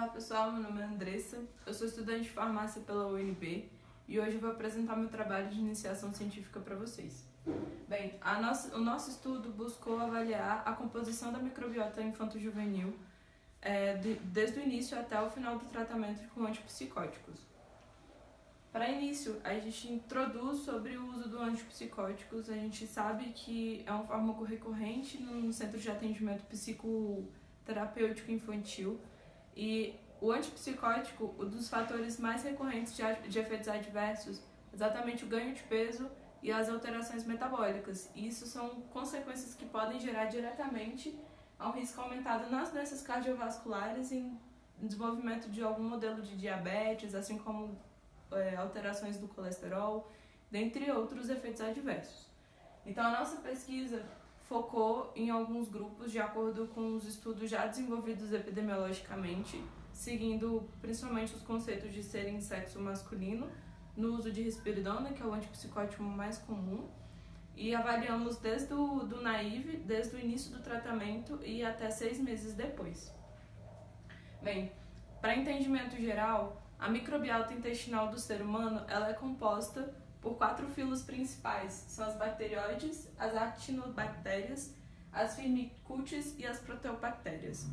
Olá pessoal, meu nome é Andressa, eu sou estudante de farmácia pela UNB e hoje eu vou apresentar meu trabalho de iniciação científica para vocês. Bem, o nosso estudo buscou avaliar a composição da microbiota infanto-juvenil desde o início até o final do tratamento com antipsicóticos. Para início, a gente introduz sobre o uso do antipsicóticos. A gente sabe que é um fármaco recorrente no Centro de Atendimento Psicoterapêutico Infantil e o antipsicótico, um dos fatores mais recorrentes de efeitos adversos, exatamente o ganho de peso e as alterações metabólicas. E isso são consequências que podem gerar diretamente a um risco aumentado nas doenças cardiovasculares e em desenvolvimento de algum modelo de diabetes, assim como alterações do colesterol, dentre outros efeitos adversos. Então, a nossa pesquisa focou em alguns grupos de acordo com os estudos já desenvolvidos epidemiologicamente, seguindo principalmente os conceitos de serem sexo masculino, no uso de risperidona, que é o antipsicótico mais comum, e avaliamos desde o naive, desde o início do tratamento e até 6 meses depois. Bem, para entendimento geral, a microbiota intestinal do ser humano ela é composta por 4 filos principais, são as bacterióides, as actinobactérias, as firmicutes e as proteobactérias.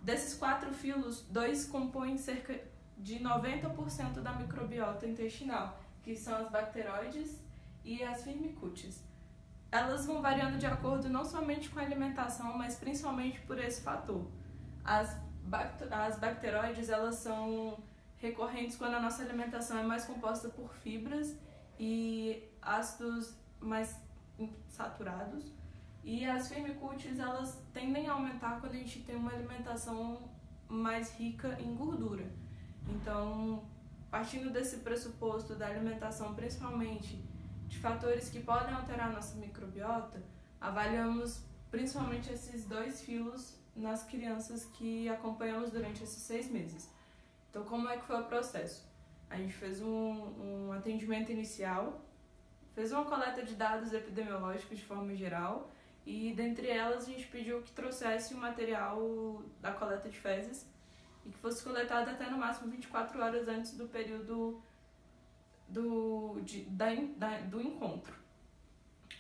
Desses 4 filos, 2 compõem cerca de 90% da microbiota intestinal, que são as bacteroides e as firmicutes. Elas vão variando de acordo não somente com a alimentação, mas principalmente por esse fator. As bacteroides elas são recorrentes quando a nossa alimentação é mais composta por fibras e ácidos mais saturados, e as firmicutes elas tendem a aumentar quando a gente tem uma alimentação mais rica em gordura. Então, partindo desse pressuposto da alimentação, principalmente de fatores que podem alterar a nossa microbiota, avaliamos principalmente esses 2 filos nas crianças que acompanhamos durante esses 6 meses. Então, como é que foi o processo? A gente fez um atendimento inicial, fez uma coleta de dados epidemiológicos de forma geral e, dentre elas, a gente pediu que trouxesse o material da coleta de fezes e que fosse coletado até no máximo 24 horas antes do período do encontro.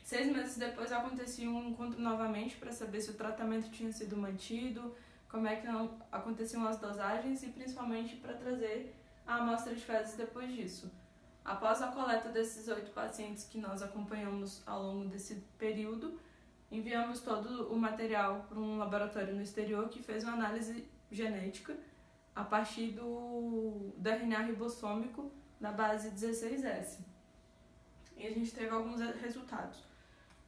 6 meses depois acontecia um encontro novamente para saber se o tratamento tinha sido mantido, como é que aconteciam as dosagens e principalmente para trazer a amostra de fezes depois disso. Após a coleta desses 8 pacientes que nós acompanhamos ao longo desse período, enviamos todo o material para um laboratório no exterior que fez uma análise genética a partir do RNA ribossômico da base 16S. E a gente teve alguns resultados.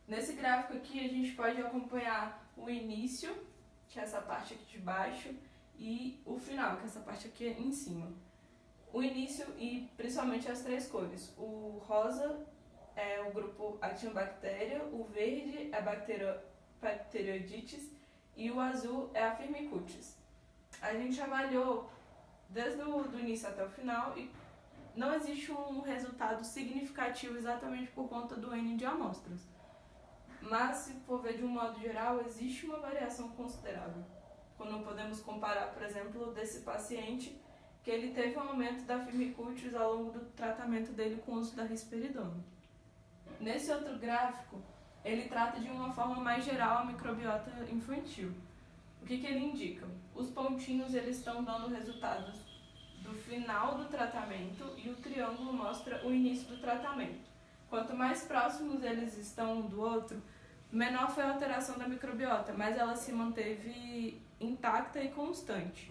Nesse gráfico aqui a gente pode acompanhar o início, que é essa parte aqui de baixo, e o final, que é essa parte aqui em cima. O início e principalmente as 3 cores. O rosa é o grupo Actinobacteria, o verde é a Bacteroidetes e o azul é a Firmicutes. A gente avaliou desde o início até o final e não existe um resultado significativo exatamente por conta do N de amostras. Mas, se for ver de um modo geral, existe uma variação considerável. Quando podemos comparar, por exemplo, desse paciente, que ele teve um aumento da firmicutes ao longo do tratamento dele com o uso da risperidona. Nesse outro gráfico, ele trata de uma forma mais geral a microbiota infantil. O que ele indica? Os pontinhos eles estão dando resultados do final do tratamento e o triângulo mostra o início do tratamento. Quanto mais próximos eles estão um do outro, menor foi a alteração da microbiota, mas ela se manteve intacta e constante.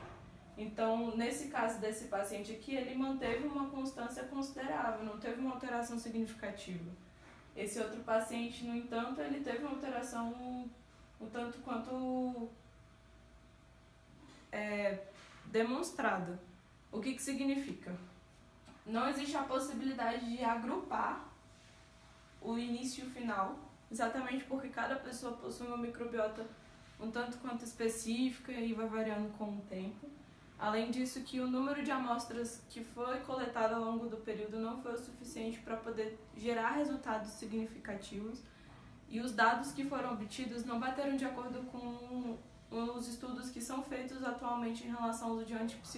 Então, nesse caso desse paciente aqui, ele manteve uma constância considerável, não teve uma alteração significativa. Esse outro paciente, no entanto, ele teve uma alteração um tanto quanto demonstrada. O que significa? Não existe a possibilidade de agrupar o início e o final, exatamente porque cada pessoa possui uma microbiota um tanto quanto específica e vai variando com o tempo. Além disso, que o número de amostras que foi coletado ao longo do período não foi o suficiente para poder gerar resultados significativos e os dados que foram obtidos não bateram de acordo com os estudos que são feitos atualmente em relação ao uso de antipsicóticos.